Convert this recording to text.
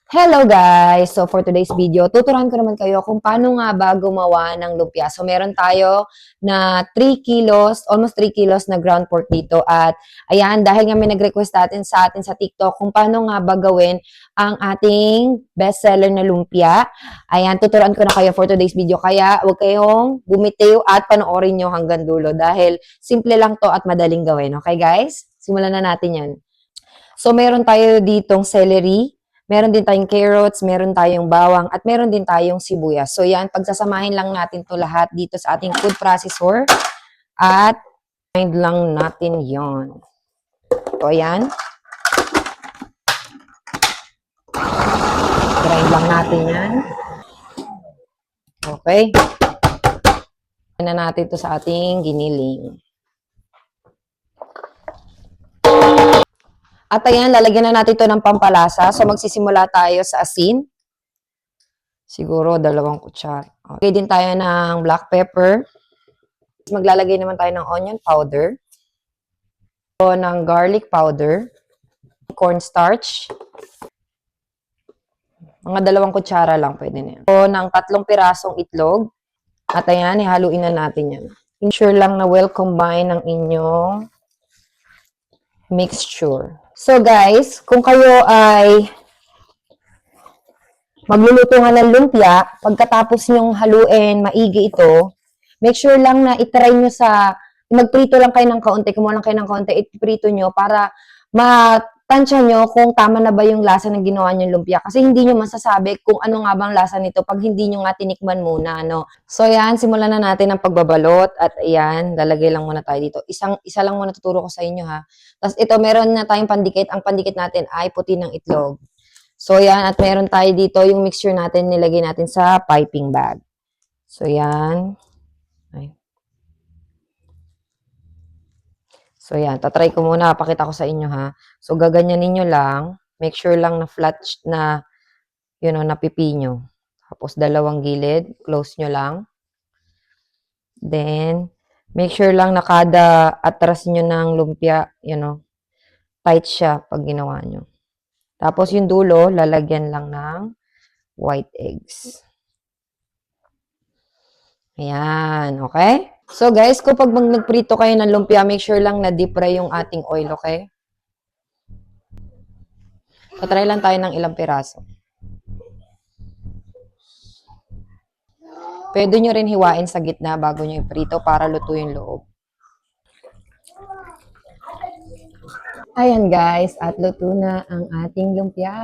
Hello guys! So for today's video, tuturuan ko naman kayo kung paano nga ba gumawa ng lumpia. So meron tayo na 3 kilos, almost 3 kilos na ground pork dito. At ayan, dahil nga may nag-request sa atin sa TikTok kung paano nga ba gawin ang ating bestseller na lumpia. Ayan, tuturuan ko na kayo for today's video. Kaya huwag kayong bumitiw at panoorin nyo hanggang dulo dahil simple lang to at madaling gawin. Okay guys? Simulan na natin yan. So meron tayo ditong celery. Meron din tayong carrots, meron tayong bawang, at meron din tayong sibuyas. So yan, pagsasamahin lang natin to lahat dito sa ating food processor. At grind lang natin yon. So yan. Grind lang natin yan. Okay. Grind na natin to sa ating giniling. At ayan, lalagyan na natin ito ng pampalasa. So, magsisimula tayo sa asin. Siguro, 2 kutsara. Okay, din tayo ng black pepper. Maglalagay naman tayo ng onion powder. So, ng garlic powder. Cornstarch. Mga 2 kutsara lang pwede na yan. So, ng 3 pirasong itlog. At ayan, ihaluin na natin yan. Ensure lang na well combine ang inyong mixture. So guys, kung kayo ay magluluto nga ng lumpia, pagkatapos nyong haluin maigi ito, make sure lang na itry nyo magprito lang kayo ng kaunti, kumuha lang kayo ng kaunti, iprito nyo para matansya nyo kung tama na ba yung lasa ng ginawa nyong lumpia. Kasi hindi nyo masasabi kung ano nga bang lasa nito pag hindi nyo nga tinikman muna, no? So yan, simulan na natin ang pagbabalot at ayan, lalagay lang muna tayo dito. Isa lang muna tuturo ko sa inyo ha. Tapos ito, meron na tayong pandikit. Ang pandikit natin ay puti ng itlog. So yan, at meron tayo dito yung mixture natin, nilagay natin sa piping bag. So yan. Ay. So yan, tatry ko muna, pakita ko sa inyo ha. So gaganyanin nyo lang, make sure lang na flat na, napipi nyo. Tapos 2 gilid, close nyo lang. Then, make sure lang na kada atras nyo ng lumpia, tight siya pag ginawa nyo. Tapos yung dulo, lalagyan lang ng white eggs. Ayan, okay? So guys, kapag nagprito kayo ng lumpia, make sure lang na deep fry yung ating oil, okay? Patry lang tayo ng ilang piraso. Pwede nyo rin hiwain sa gitna bago nyo iprito para luto yung loob. Ayan guys, at luto na ang ating lumpia.